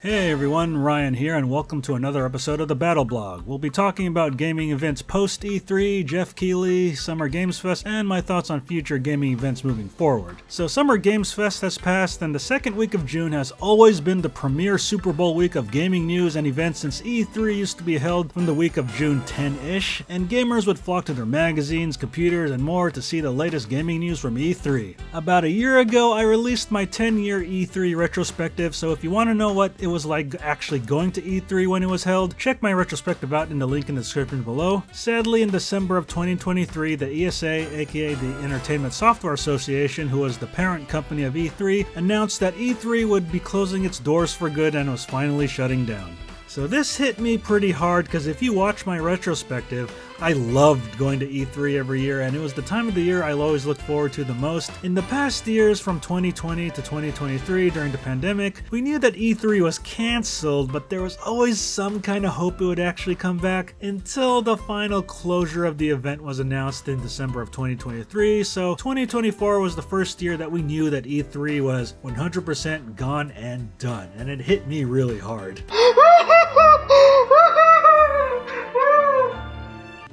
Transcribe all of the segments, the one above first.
Hey everyone, Ryan here, and welcome to another episode of the Battle Blog. We'll be talking about gaming events post E3, Geoff Keighley, Summer Games Fest, and my thoughts on future gaming events moving forward. So Summer Games Fest has passed, and the second week of June has always been the premier Super Bowl week of gaming news and events since E3 used to be held from the week of June 10-ish, and gamers would flock to their magazines, computers, and more to see the latest gaming news from E3. About a year ago, I released my 10-year E3 retrospective, so if you want to know what it was like actually going to E3 when it was held, check my retrospective out in the link in the description below. Sadly, in December of 2023, the ESA, aka the Entertainment Software Association, who was the parent company of E3, announced that E3 would be closing its doors for good and was finally shutting down. So this hit me pretty hard because if you watch my retrospective, I loved going to E3 every year, and it was the time of the year I always looked forward to the most. In the past years, from 2020 to 2023 during the pandemic, we knew that E3 was cancelled, but there was always some kind of hope it would actually come back until the final closure of the event was announced in December of 2023, so 2024 was the first year that we knew that E3 was 100% gone and done, and it hit me really hard.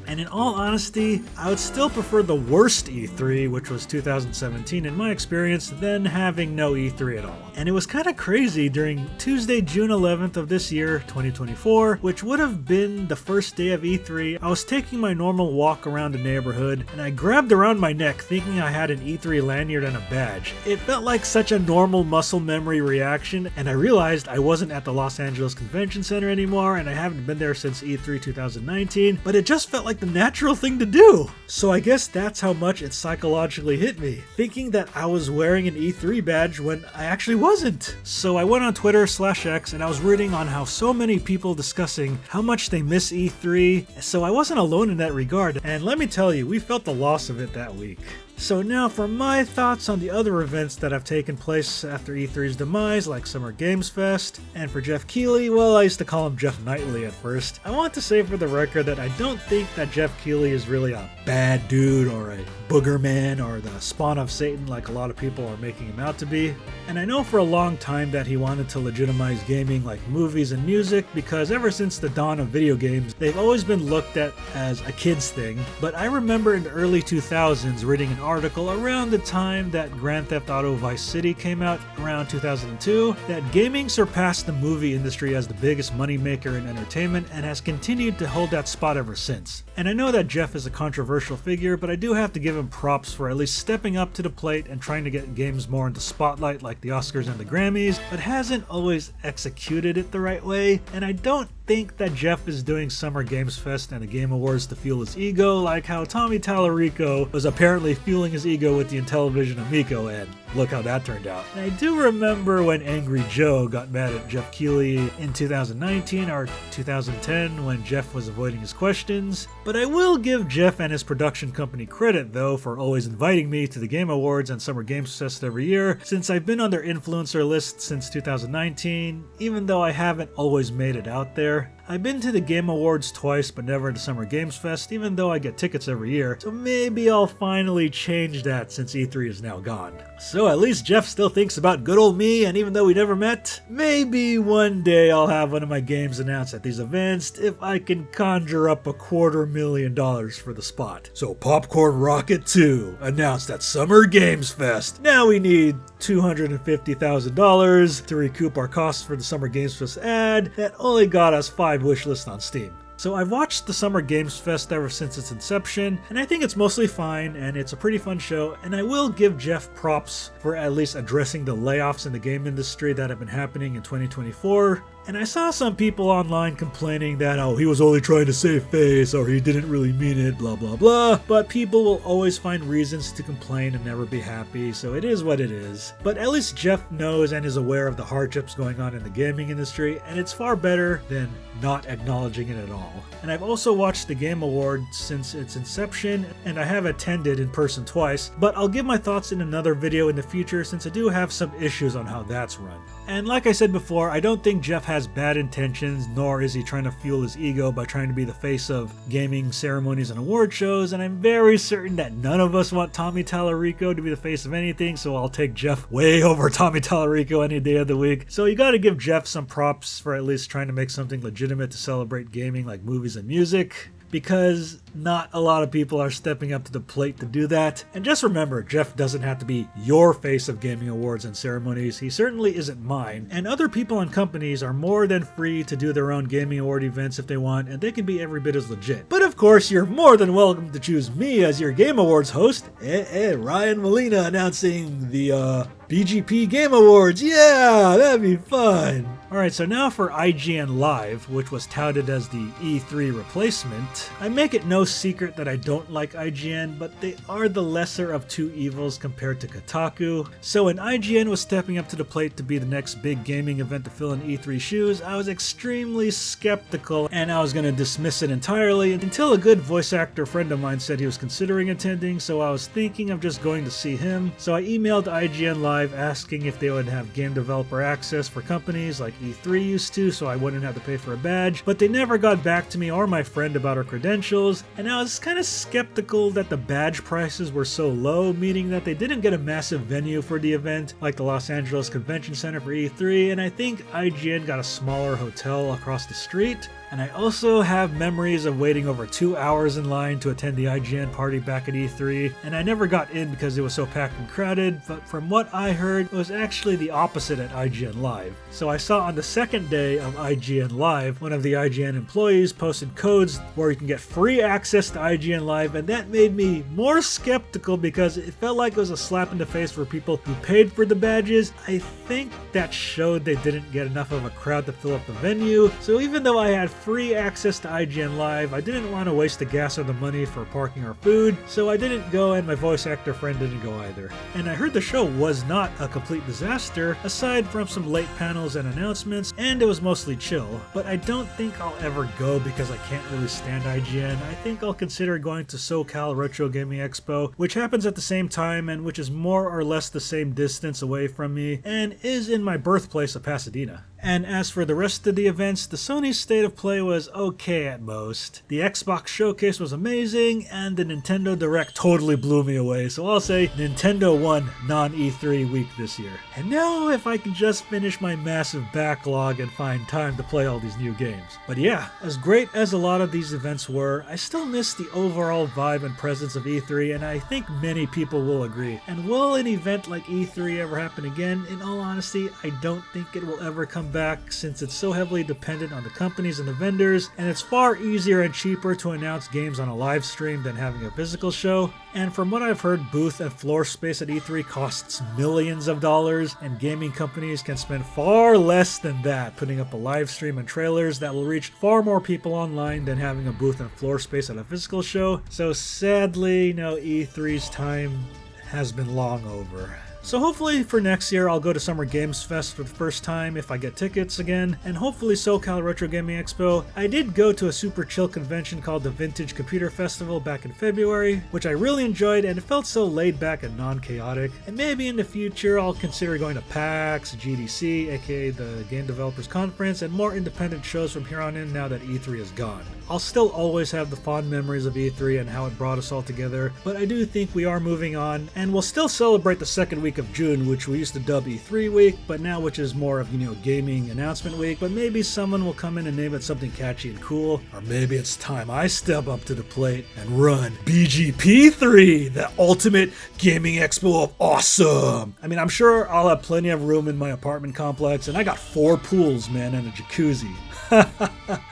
And in all honesty, I would still prefer the worst E3, which was 2017 in my experience, than having no E3 at all. And it was kind of crazy during Tuesday, June 11th of this year, 2024, which would have been the first day of E3. I was taking my normal walk around the neighborhood, and I grabbed around my neck thinking I had an E3 lanyard and a badge. It felt like such a normal muscle memory reaction, and I realized I wasn't at the Los Angeles Convention Center anymore, and I haven't been there since E3 2019, but it just felt like the natural thing to do. So I guess that's how much it psychologically hit me, thinking that I was wearing an E3 badge when I actually wasn't. So I went on Twitter/X and I was reading on how so many people discussing how much they miss E3, so I wasn't alone in that regard, and let me tell you, we felt the loss of it that week. So now for my thoughts on the other events that have taken place after E3's demise, like Summer Games Fest, and for Geoff Keighley, well, I used to call him Geoff Knightley at first. I want to say for the record that I don't think that Geoff Keighley is really a bad dude or a booger man or the spawn of Satan like a lot of people are making him out to be. And I know for a long time that he wanted to legitimize gaming like movies and music, because ever since the dawn of video games, they've always been looked at as a kid's thing. But I remember in the early 2000s reading an article around the time that Grand Theft Auto Vice City came out around 2002 that gaming surpassed the movie industry as the biggest moneymaker in entertainment and has continued to hold that spot ever since. And I know that Geoff is a controversial figure, but I do have to give him props for at least stepping up to the plate and trying to get games more into spotlight like the Oscars and the Grammys, but hasn't always executed it the right way. And I don't think that Geoff is doing Summer Games Fest and the Game Awards to fuel his ego like how Tommy Tallarico was apparently fueling his ego with the Intellivision Amico, and look how that turned out. And I do remember when Angry Joe got mad at Geoff Keighley in 2019 or 2010 when Geoff was avoiding his questions. But I will give Geoff and his production company credit though for always inviting me to the Game Awards and Summer Games Fest every year, since I've been on their influencer list since 2019, even though I haven't always made it out there. I've been to the Game Awards twice, but never to Summer Games Fest, even though I get tickets every year, so maybe I'll finally change that since E3 is now gone. So at least Geoff still thinks about good old me, and even though we never met, maybe one day I'll have one of my games announced at these events if I can conjure up $250,000 for the spot. So Popcorn Rocket 2, announced at Summer Games Fest. Now we need $250,000 to recoup our costs for the Summer Games Fest ad that only got us 5 wishlists on Steam. So I've watched the Summer Games Fest ever since its inception, and I think it's mostly fine, and it's a pretty fun show, and I will give Geoff props for at least addressing the layoffs in the game industry that have been happening in 2024. And I saw some people online complaining that, oh, he was only trying to save face, or he didn't really mean it, blah blah blah. But people will always find reasons to complain and never be happy, so it is what it is. But at least Geoff knows and is aware of the hardships going on in the gaming industry, and it's far better than not acknowledging it at all. And I've also watched the Game Awards since its inception, and I have attended in person twice, but I'll give my thoughts in another video in the future since I do have some issues on how that's run. And like I said before, I don't think Geoff has bad intentions, nor is he trying to fuel his ego by trying to be the face of gaming ceremonies and award shows, and I'm very certain that none of us want Tommy Tallarico to be the face of anything, so I'll take Geoff way over Tommy Tallarico any day of the week. So you gotta give Geoff some props for at least trying to make something legitimate to celebrate gaming like movies and music, because not a lot of people are stepping up to the plate to do that. And just remember, Geoff doesn't have to be your face of gaming awards and ceremonies. He certainly isn't mine. And other people and companies are more than free to do their own gaming award events if they want, and they can be every bit as legit. But of course, you're more than welcome to choose me as your Game Awards host. Ryan Molina announcing the BGP Game Awards. Yeah, that'd be fun. Alright, so now for IGN Live, which was touted as the E3 replacement. I make it no secret that I don't like IGN, but they are the lesser of two evils compared to Kotaku. So when IGN was stepping up to the plate to be the next big gaming event to fill in E3 shoes, I was extremely skeptical and I was going to dismiss it entirely until a good voice actor friend of mine said he was considering attending, so I was thinking of just going to see him. So I emailed IGN Live asking if they would have game developer access for companies like E3 used to, so I wouldn't have to pay for a badge, but they never got back to me or my friend about our credentials, and I was kind of skeptical that the badge prices were so low, meaning that they didn't get a massive venue for the event like the Los Angeles Convention Center for E3, and I think IGN got a smaller hotel across the street. And I also have memories of waiting over 2 hours in line to attend the IGN party back at E3, and I never got in because it was so packed and crowded, but from what I heard, it was actually the opposite at IGN Live. So I saw on the second day of IGN Live, one of the IGN employees posted codes where you can get free access to IGN Live, and that made me more skeptical because it felt like it was a slap in the face for people who paid for the badges. I think that showed they didn't get enough of a crowd to fill up the venue, so even though I had free access to IGN Live, I didn't want to waste the gas or the money for parking or food, so I didn't go, and my voice actor friend didn't go either. And I heard the show was not a complete disaster, aside from some late panels and announcements, and it was mostly chill. But I don't think I'll ever go because I can't really stand IGN. I think I'll consider going to SoCal Retro Gaming Expo, which happens at the same time and which is more or less the same distance away from me, and is in my birthplace of Pasadena. And as for the rest of the events, the Sony State of Play was okay at most. The Xbox Showcase was amazing, and the Nintendo Direct totally blew me away, so I'll say Nintendo won non-E3 week this year. And now if I can just finish my massive backlog and find time to play all these new games. But yeah, as great as a lot of these events were, I still miss the overall vibe and presence of E3, and I think many people will agree. And will an event like E3 ever happen again? In all honesty, I don't think it will ever come back, since it's so heavily dependent on the companies and the vendors, and it's far easier and cheaper to announce games on a live stream than having a physical show. And from what I've heard, booth and floor space at E3 costs millions of dollars, and gaming companies can spend far less than that putting up a live stream and trailers that will reach far more people online than having a booth and floor space at a physical show. So sadly, E3's time has been long over. So hopefully for next year I'll go to Summer Games Fest for the first time if I get tickets again, and hopefully SoCal Retro Gaming Expo. I did go to a super chill convention called the Vintage Computer Festival back in February, which I really enjoyed, and it felt so laid back and non-chaotic. And maybe in the future I'll consider going to PAX, GDC, aka the Game Developers Conference, and more independent shows from here on in now that E3 is gone. I'll still always have the fond memories of E3 and how it brought us all together, but I do think we are moving on, and we'll still celebrate the second week of June, which we used to dub E3 week, but now which is more of, gaming announcement week. But maybe someone will come in and name it something catchy and cool, or maybe it's time I step up to the plate and run BGP3, the ultimate gaming expo of awesome. I mean, I'm sure I'll have plenty of room in my apartment complex, and I got 4 pools, man, and a jacuzzi.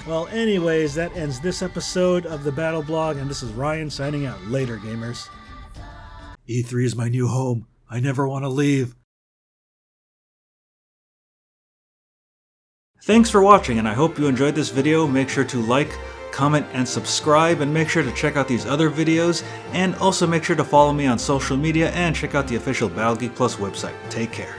Well, anyways, that ends this episode of the Battle Blog, and this is Ryan signing out. Later, gamers. E3 is my new home. I never want to leave. Thanks for watching, and I hope you enjoyed this video. Make sure to like, comment, and subscribe, and make sure to check out these other videos, and also make sure to follow me on social media and check out the official Battle Geek Plus website. Take care.